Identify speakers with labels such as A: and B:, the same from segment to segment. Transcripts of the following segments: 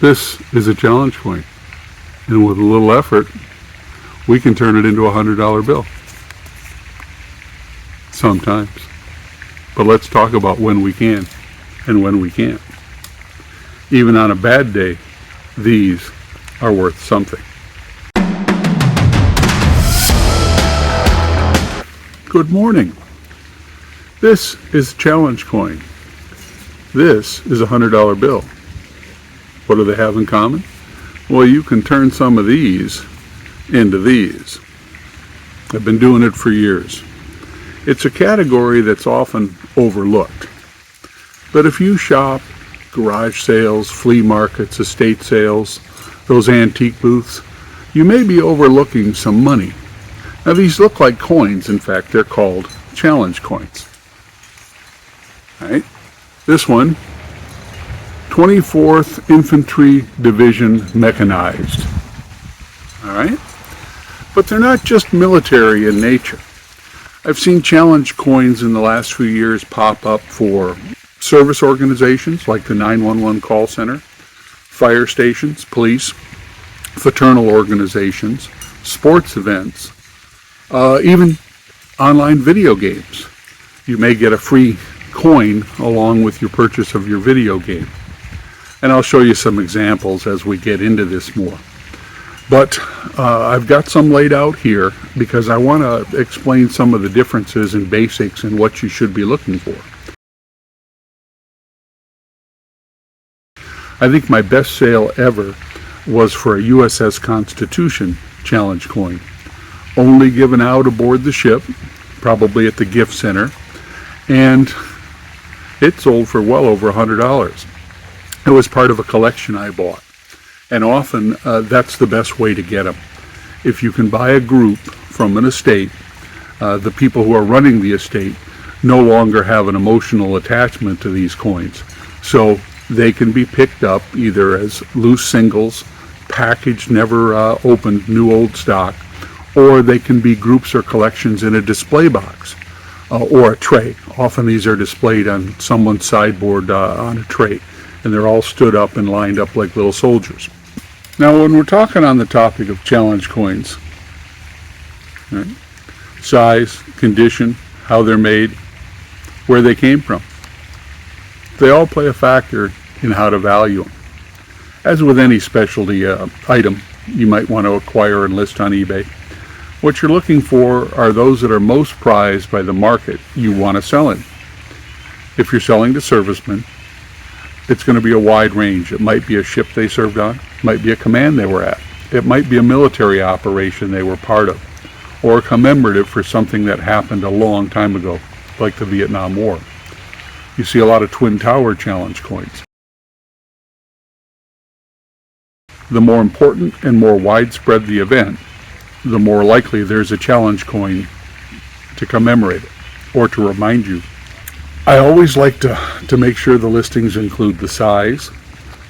A: This is a challenge coin, and with a little effort, we can turn it into a $100 bill. Sometimes. But let's talk about when we can and when we can't. Even on a bad day, these are worth something. Good morning. This is a challenge coin. This is a $100 bill. What do they have in common? Well, you can turn some of these into these. I've been doing it for years. It's a category that's often overlooked. But if you shop garage sales, flea markets, estate sales, those antique booths, you may be overlooking some money. Now these look like coins. In fact, they're called challenge coins. All right. This one, 24th Infantry Division Mechanized. All right. But they're not just military in nature. I've seen challenge coins in the last few years pop up for service organizations like the 911 call center, fire stations, police, fraternal organizations, sports events, even online video games. You may get a free coin along with your purchase of your video game. And I'll show you some examples as we get into this more. But I've got some laid out here because I want to explain some of the differences and basics and what you should be looking for. I think my best sale ever was for a USS Constitution challenge coin. Only given out aboard the ship, probably at the gift center, and it sold for well over $100. It was part of a collection I bought. And often that's the best way to get them. If you can buy a group from an estate, the people who are running the estate no longer have an emotional attachment to these coins. So they can be picked up either as loose singles, packaged, never opened, new old stock, or they can be groups or collections in a display box or a tray. Often these are displayed on someone's sideboard on a tray, and they're all stood up and lined up like little soldiers. Now, when we're talking on the topic of challenge coins, right, size, condition, how they're made, where they came from, they all play a factor in how to value them. As with any specialty item you might want to acquire and list on eBay, what you're looking for are those that are most prized by the market you want to sell in. If you're selling to servicemen, it's going to be a wide range. It might be a ship they served on, it might be a command they were at, it might be a military operation they were part of, or commemorative for something that happened a long time ago, like the Vietnam War. You see a lot of Twin Tower challenge coins. The more important and more widespread the event, the more likely there's a challenge coin to commemorate it or to remind you. I always like to make sure the listings include the size,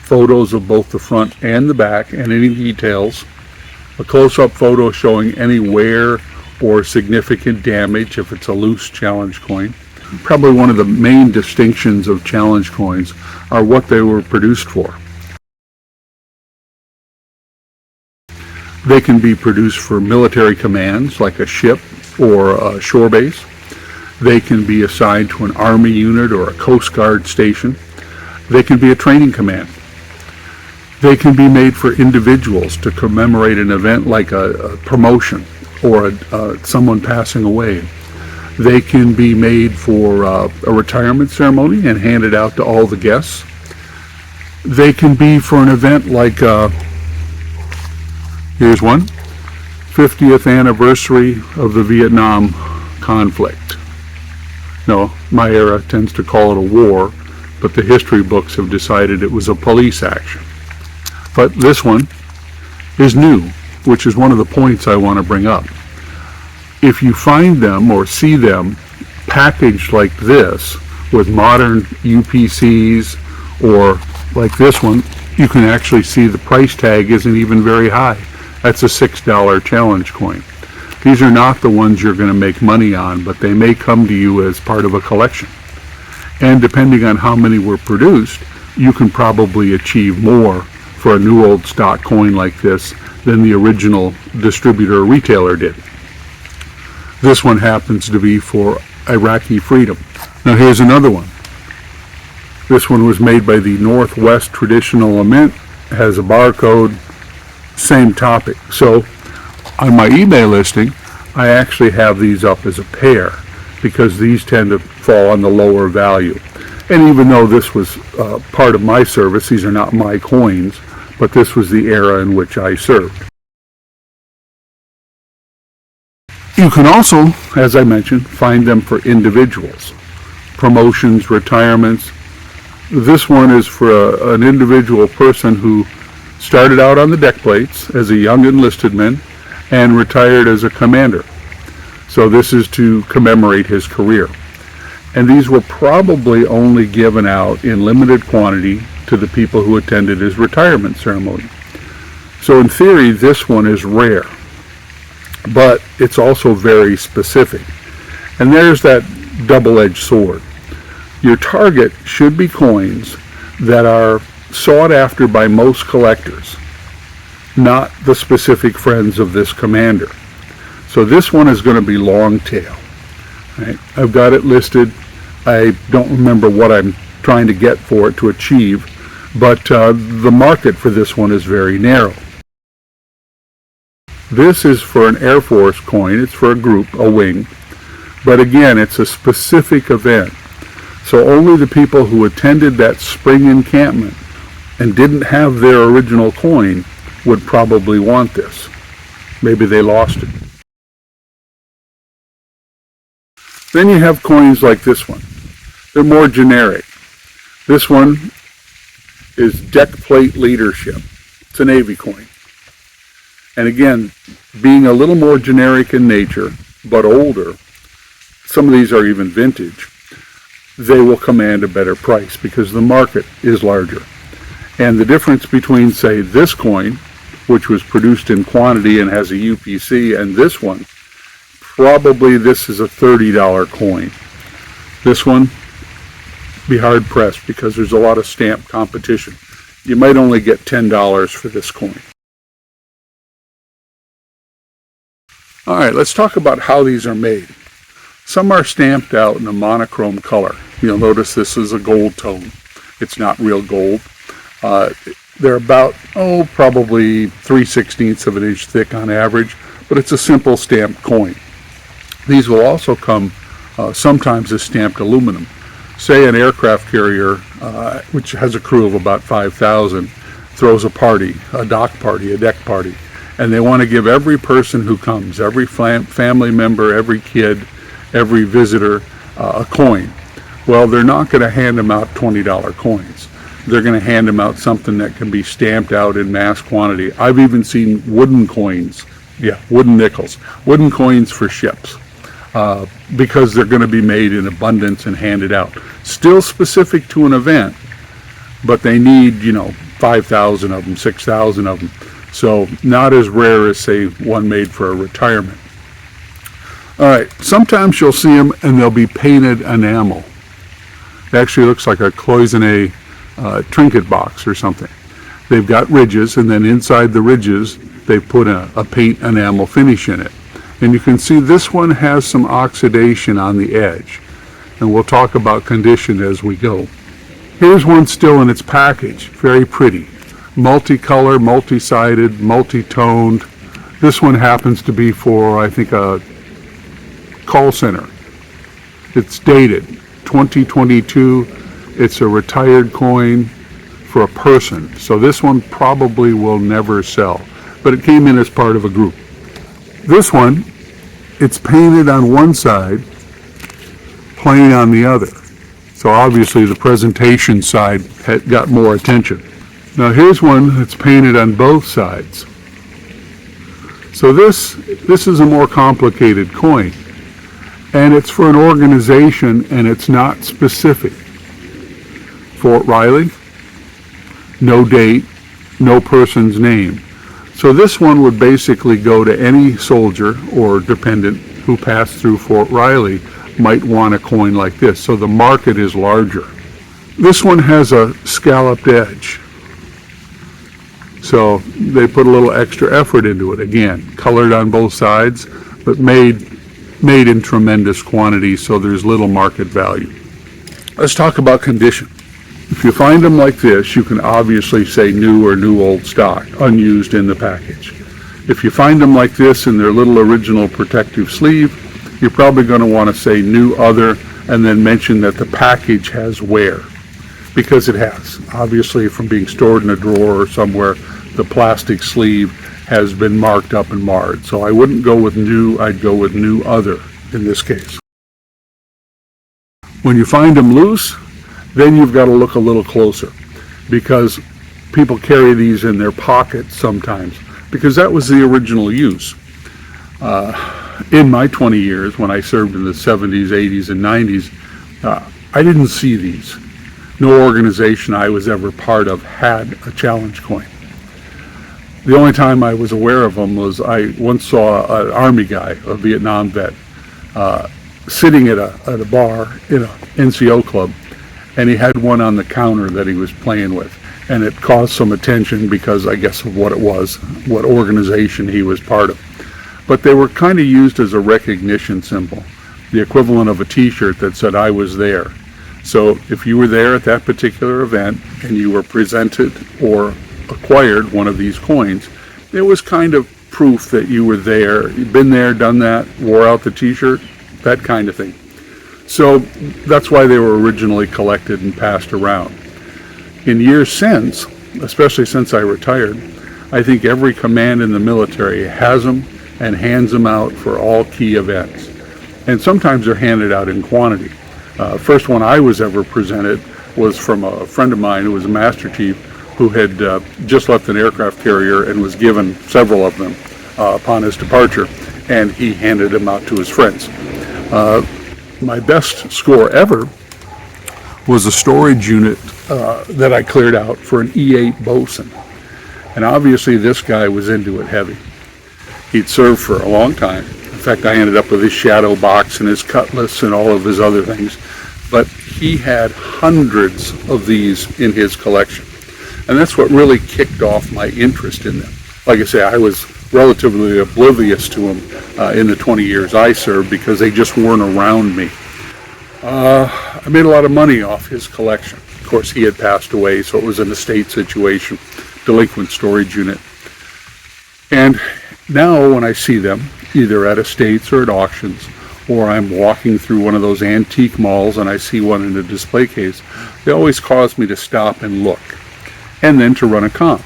A: photos of both the front and the back and any details, a close-up photo showing any wear or significant damage if it's a loose challenge coin. Probably one of the main distinctions of challenge coins are what they were produced for. They can be produced for military commands like a ship or a shore base. They can be assigned to an Army unit or a Coast Guard station. They can be a training command. They can be made for individuals to commemorate an event like a promotion or someone passing away. They can be made for a retirement ceremony and handed out to all the guests. They can be for an event like, here's one, 50th anniversary of the Vietnam conflict. No, my era tends to call it a war, but the history books have decided it was a police action. But this one is new, which is one of the points I want to bring up. If you find them or see them packaged like this with modern UPCs or like this one, you can actually see the price tag isn't even very high. That's a $6 challenge coin. These are not the ones you're going to make money on, but they may come to you as part of a collection. And depending on how many were produced, you can probably achieve more for a new old stock coin like this than the original distributor or retailer did. This one happens to be for Iraqi freedom. Now here's another one. This one was made by the Northwest Traditional Mint, has a barcode, same topic. So on my eBay listing, I actually have these up as a pair because these tend to fall on the lower value. And even though this was part of my service, these are not my coins, but this was the era in which I served. You can also, as I mentioned, find them for individuals, promotions, retirements. This one is for an individual person who started out on the deck plates as a young enlisted man and retired as a commander. So this is to commemorate his career. And these were probably only given out in limited quantity to the people who attended his retirement ceremony. So in theory, this one is rare, but it's also very specific. And there's that double-edged sword. Your target should be coins that are sought after by most collectors, not the specific friends of this commander. So this one is going to be long tail. Right? I've got it listed. I don't remember what I'm trying to get for it to achieve, but the market for this one is very narrow. This is for an Air Force coin. It's for a group, a wing, but again, it's a specific event. So only the people who attended that spring encampment and didn't have their original coin would probably want this. Maybe they lost it. Then you have coins like this one. They're more generic. This one is deck plate leadership. It's a Navy coin. And again, being a little more generic in nature, but older, some of these are even vintage, they will command a better price because the market is larger. And the difference between, say, this coin, which was produced in quantity and has a UPC, and this one, probably this is a $30 coin. This one, be hard pressed because there's a lot of stamp competition. You might only get $10 for this coin. All right, let's talk about how these are made. Some are stamped out in a monochrome color. You'll notice this is a gold tone. It's not real gold. They're about, probably 3/16 of an inch thick on average, but it's a simple stamped coin. These will also come sometimes as stamped aluminum. Say an aircraft carrier, which has a crew of about 5,000, throws a party, a dock party, a deck party, and they want to give every person who comes, every family member, every kid, every visitor, a coin. Well, they're not going to hand them out $20 coins. They're going to hand them out something that can be stamped out in mass quantity. I've even seen wooden coins, wooden nickels, wooden coins for ships, because they're going to be made in abundance and handed out. Still specific to an event, but they need, 5,000 of them, 6,000 of them. So not as rare as, say, one made for a retirement. All right, sometimes you'll see them and they'll be painted enamel. It actually looks like a cloisonné trinket box or something. They've got ridges, and then inside the ridges they put a paint enamel finish in it. And you can see this one has some oxidation on the edge, and we'll talk about condition as we go. Here's one still in its package, very pretty. Multicolor, multi-sided, multi-toned. This one happens to be for, I think, a call center. It's dated 2022. It's a retired coin for a person. So this one probably will never sell, but it came in as part of a group. This one, it's painted on one side, plain on the other. So obviously the presentation side had got more attention. Now here's one that's painted on both sides. So this is a more complicated coin, and it's for an organization, and it's not specific. Fort Riley, no date, no person's name. So this one would basically go to any soldier or dependent who passed through Fort Riley might want a coin like this. So the market is larger. This one has a scalloped edge. So they put a little extra effort into it. Again, colored on both sides, but made in tremendous quantity, so there's little market value. Let's talk about condition. If you find them like this, you can obviously say new or new old stock, unused in the package. If you find them like this in their little original protective sleeve, you're probably going to want to say new other, and then mention that the package has wear, because it has. Obviously, from being stored in a drawer or somewhere, the plastic sleeve has been marked up and marred. So I wouldn't go with new, I'd go with new other in this case. When you find them loose, then you've got to look a little closer, because people carry these in their pockets sometimes, because that was the original use. In my 20 years, when I served in the 70s, 80s, and 90s, I didn't see these. No organization I was ever part of had a challenge coin. The only time I was aware of them was I once saw an Army guy, a Vietnam vet, sitting at a bar in an NCO club, and he had one on the counter that he was playing with. And it caused some attention because, I guess, of what it was, what organization he was part of. But they were kind of used as a recognition symbol, the equivalent of a t-shirt that said, "I was there." So if you were there at that particular event and you were presented or acquired one of these coins, it was kind of proof that you were there, you've been there, done that, wore out the t-shirt, that kind of thing. So that's why they were originally collected and passed around. In years since, especially since I retired, I think every command in the military has them and hands them out for all key events. And sometimes they're handed out in quantity. First one I was ever presented was from a friend of mine who was a Master Chief, who had just left an aircraft carrier and was given several of them upon his departure, and he handed them out to his friends. My best score ever was a storage unit that I cleared out for an E8 bosun. And obviously this guy was into it heavy. He'd served for a long time. In fact, I ended up with his shadow box and his cutlass and all of his other things. But he had hundreds of these in his collection. And that's what really kicked off my interest in them. Like I say, I was relatively oblivious to them in the 20 years I served because they just weren't around me. I made a lot of money off his collection. Of course, he had passed away, so it was an estate situation, delinquent storage unit. And now when I see them, either at estates or at auctions, or I'm walking through one of those antique malls and I see one in a display case, they always cause me to stop and look, and then to run a comp.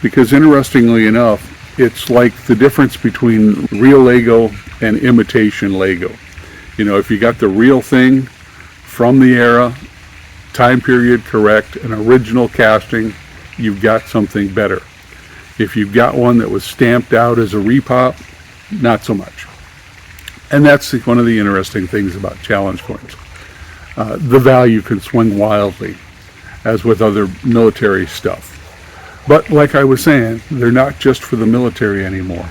A: Because interestingly enough, it's like the difference between real Lego and imitation Lego. You know, if you got the real thing from the era, time period correct, an original casting, you've got something better. If you've got one that was stamped out as a repop, not so much. And that's one of the interesting things about challenge coins. The value can swing wildly, as with other military stuff. But like I was saying, they're not just for the military anymore.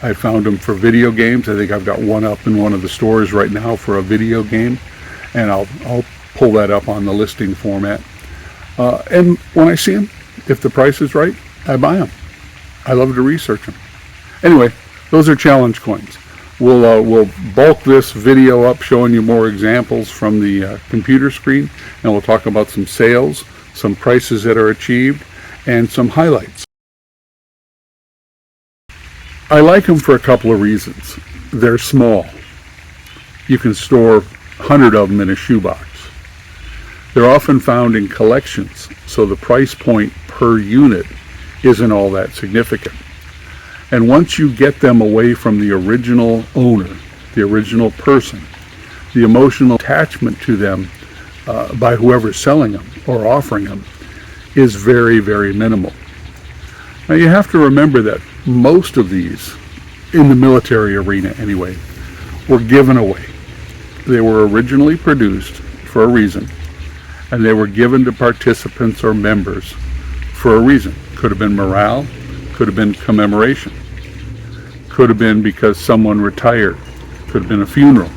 A: I found them for video games. I think I've got one up in one of the stores right now for a video game, and I'll pull that up on the listing format. And when I see them, if the price is right, I buy them. I love to research them. Anyway, those are challenge coins. We'll bulk this video up showing you more examples from the computer screen, and we'll talk about some sales, some prices that are achieved, and some highlights. I like them for a couple of reasons. They're small. You can store 100 of them in a shoebox. They're often found in collections, so the price point per unit isn't all that significant. And once you get them away from the original owner, the original person, the emotional attachment to them by whoever's selling them or offering them is very, very minimal. Now you have to remember that most of these, in the military arena anyway, were given away. They were originally produced for a reason, and they were given to participants or members for a reason. Could have been morale, could have been commemoration, could have been because someone retired, could have been a funeral.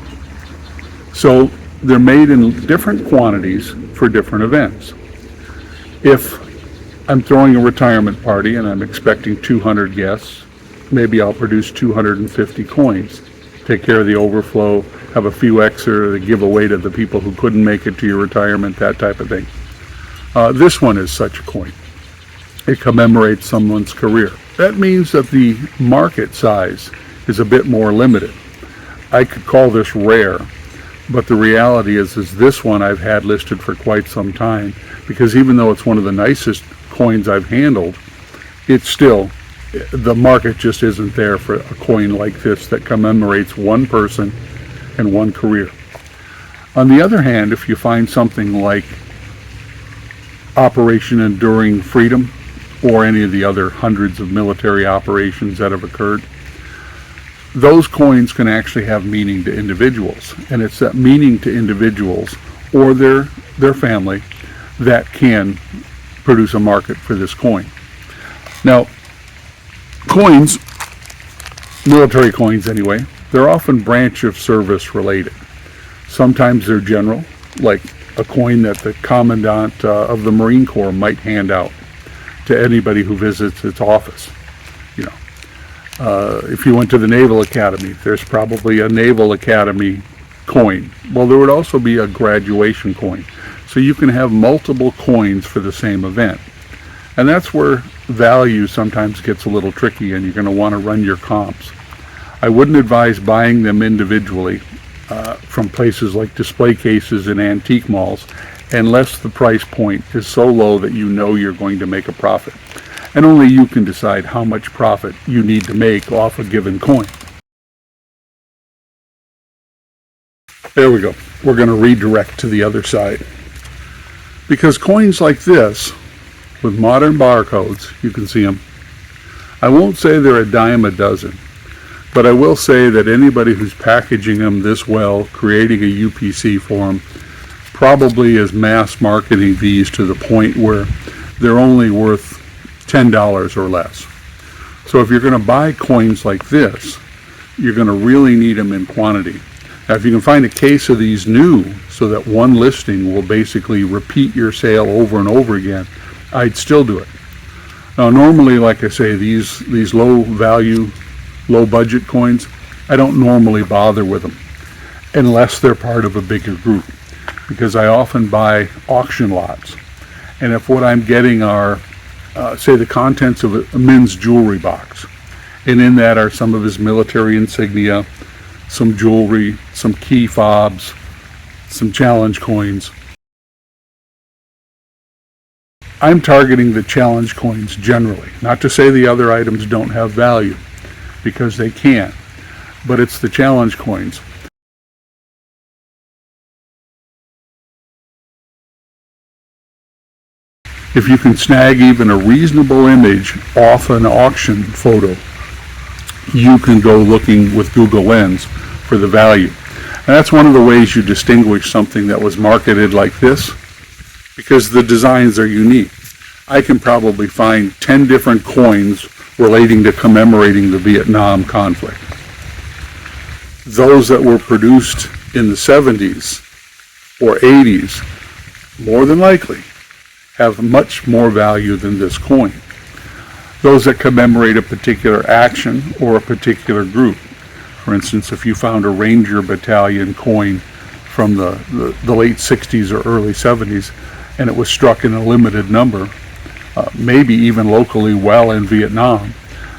A: So they're made in different quantities for different events. If I'm throwing a retirement party and I'm expecting 200 guests. Maybe I'll produce 250 coins, take care of the overflow, have a few extra to give away to the people who couldn't make it to your retirement, that type of thing. This one is such a coin. It commemorates someone's career. That means that the market size is a bit more limited. I could call this rare, but the reality is this one I've had listed for quite some time, because even though it's one of the nicest coins I've handled, it's still, the market just isn't there for a coin like this that commemorates one person and one career. On the other hand, if you find something like Operation Enduring Freedom, or any of the other hundreds of military operations that have occurred, those coins can actually have meaning to individuals. And it's that meaning to individuals or their family that can produce a market for this coin. Now, coins, military coins anyway, they're often branch of service related. Sometimes they're general, like a coin that the commandant of the Marine Corps might hand out to anybody who visits its office. If you went to the Naval Academy, there's probably a Naval Academy coin. Well, there would also be a graduation coin. So you can have multiple coins for the same event. And that's where value sometimes gets a little tricky, and you're going to want to run your comps. I wouldn't advise buying them individually from places like display cases in antique malls, unless the price point is so low that you know you're going to make a profit. And only you can decide how much profit you need to make off a given coin. There we go. We're going to redirect to the other side. Because coins like this, with modern barcodes, you can see them. I won't say they're a dime a dozen, but I will say that anybody who's packaging them this well, creating a UPC for them, probably is mass marketing these to the point where they're only worth $10 or less. So if you're going to buy coins like this, you're going to really need them in quantity. Now, if you can find a case of these new so that one listing will basically repeat your sale over and over again, I'd still do it. Now, normally, like I say, these low value, low budget coins, I don't normally bother with them unless they're part of a bigger group, because I often buy auction lots. And if what I'm getting are, say, the contents of a men's jewelry box, and in that are some of his military insignia, some jewelry, some key fobs, some challenge coins, I'm targeting the challenge coins generally. Not to say the other items don't have value, because they can, but it's the challenge coins. If you can snag even a reasonable image off an auction photo, you can go looking with Google Lens for the value. And that's one of the ways you distinguish something that was marketed like this, because the designs are unique. I can probably find 10 different coins relating to commemorating the Vietnam conflict. Those that were produced in the 70s or 80s, more than likely, have much more value than this coin. Those that commemorate a particular action or a particular group. For instance, if you found a Ranger Battalion coin from the late 60s or early 70s, and it was struck in a limited number, maybe even locally while in Vietnam,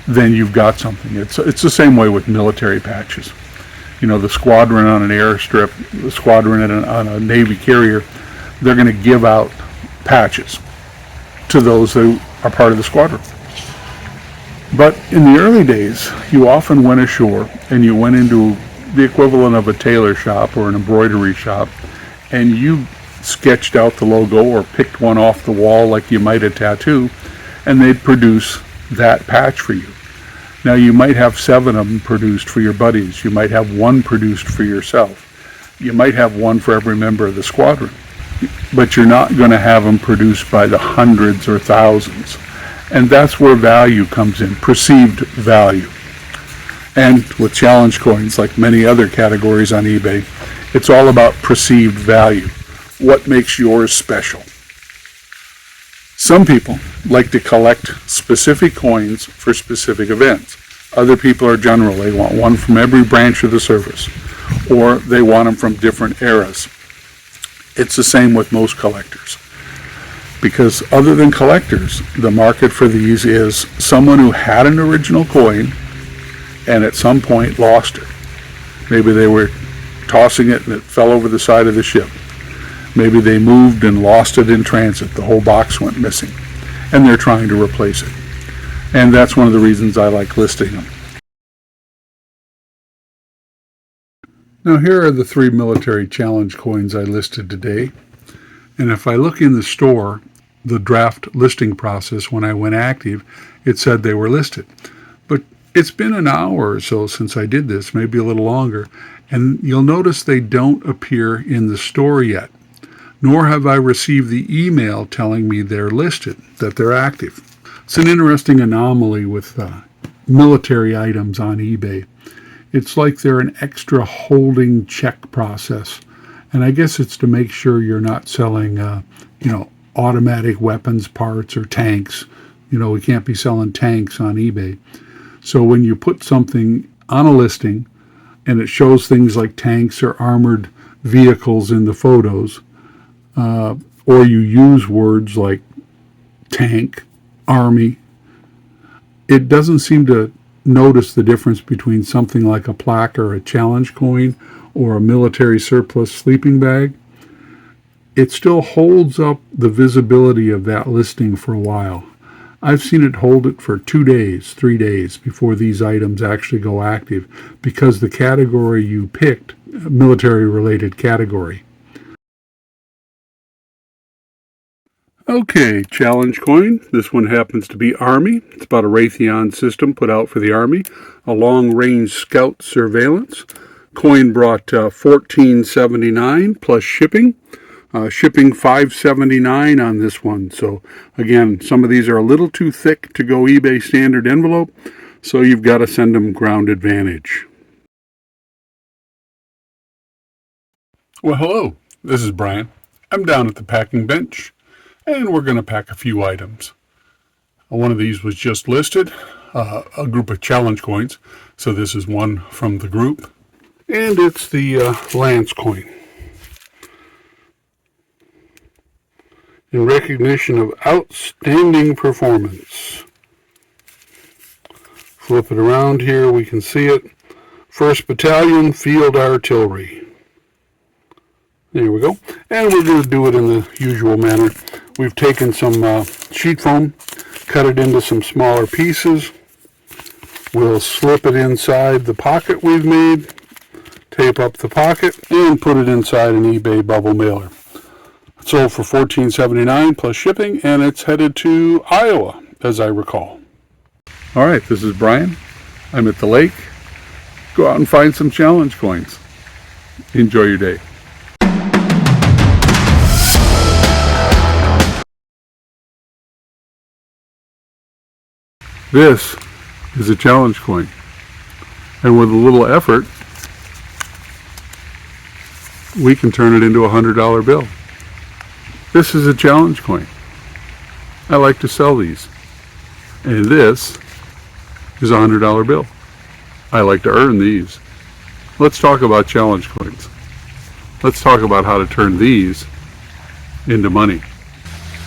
A: then you've got something. It's the same way with military patches. You know, the squadron on an airstrip, the squadron on a Navy carrier, they're going to give out patches to those who are part of the squadron. But in the early days, you often went ashore and you went into the equivalent of a tailor shop or an embroidery shop, and you sketched out the logo or picked one off the wall like you might a tattoo, and they'd produce that patch for you. Now, you might have 7 of them produced for your buddies. You might have 1 produced for yourself. You might have 1 for every member of the squadron. But you're not going to have them produced by the hundreds or thousands. And that's where value comes in, perceived value. And with challenge coins, like many other categories on eBay, it's all about perceived value. What makes yours special? Some people like to collect specific coins for specific events. Other people are general. They want one from every branch of the service, or they want them from different eras. It's the same with most collectors. Because other than collectors, the market for these is someone who had an original coin and at some point lost it. Maybe they were tossing it and it fell over the side of the ship. Maybe they moved and lost it in transit. The whole box went missing, and they're trying to replace it. And that's one of the reasons I like listing them. Now here are the 3 military challenge coins I listed today. And if I look in the store, the draft listing process, when I went active, it said they were listed. But it's been an hour or so since I did this, maybe a little longer, and you'll notice they don't appear in the store yet. Nor have I received the email telling me they're listed, that they're active. It's an interesting anomaly with military items on eBay. It's like they're an extra holding check process. And I guess it's to make sure you're not selling, automatic weapons parts or tanks. We can't be selling tanks on eBay. So when you put something on a listing and it shows things like tanks or armored vehicles in the photos, or you use words like tank, army, it doesn't seem to notice the difference between something like a plaque or a challenge coin or a military surplus sleeping bag. It still holds up the visibility of that listing for a while. I've seen it hold it for 2 days, 3 days before these items actually go active, because the category you picked, military-related category. Okay, challenge coin. This one happens to be Army. It's about a Raytheon system put out for the Army, a long-range scout surveillance. Coin brought $14.79 plus shipping. Shipping $5.79 on this one. So again, some of these are a little too thick to go eBay standard envelope, so you've got to send them ground advantage. Well, hello. This is Brian. I'm down at the packing bench, and we're going to pack a few items. One of these was just listed, a group of challenge coins. So this is one from the group, and it's the Lance coin. In recognition of outstanding performance. Flip it around here, we can see it. 1st Battalion Field Artillery. There we go. And we're going to do it in the usual manner. We've taken some sheet foam, cut it into some smaller pieces. We'll slip it inside the pocket we've made, tape up the pocket, and put it inside an eBay bubble mailer. Sold for $14.79 plus shipping, and it's headed to Iowa, as I recall. All right, this is Brian. I'm at the lake. Go out and find some challenge coins. Enjoy your day. This is a challenge coin, and with a little effort, we can turn it into a $100 bill. This is a challenge coin. I like to sell these. And this is a $100 bill. I like to earn these. Let's talk about challenge coins. Let's talk about how to turn these into money.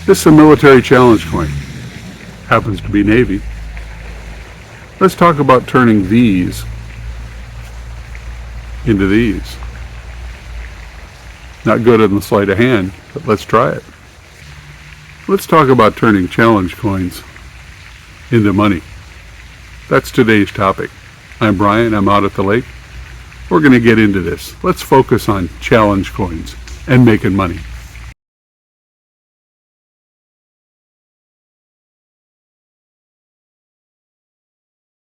A: This is a military challenge coin. Happens to be Navy. Let's talk about turning these into these. Not good in the sleight of hand, but let's try it. Let's talk about turning challenge coins into money. That's today's topic. I'm Brian. I'm out at the lake. We're going to get into this. Let's focus on challenge coins and making money.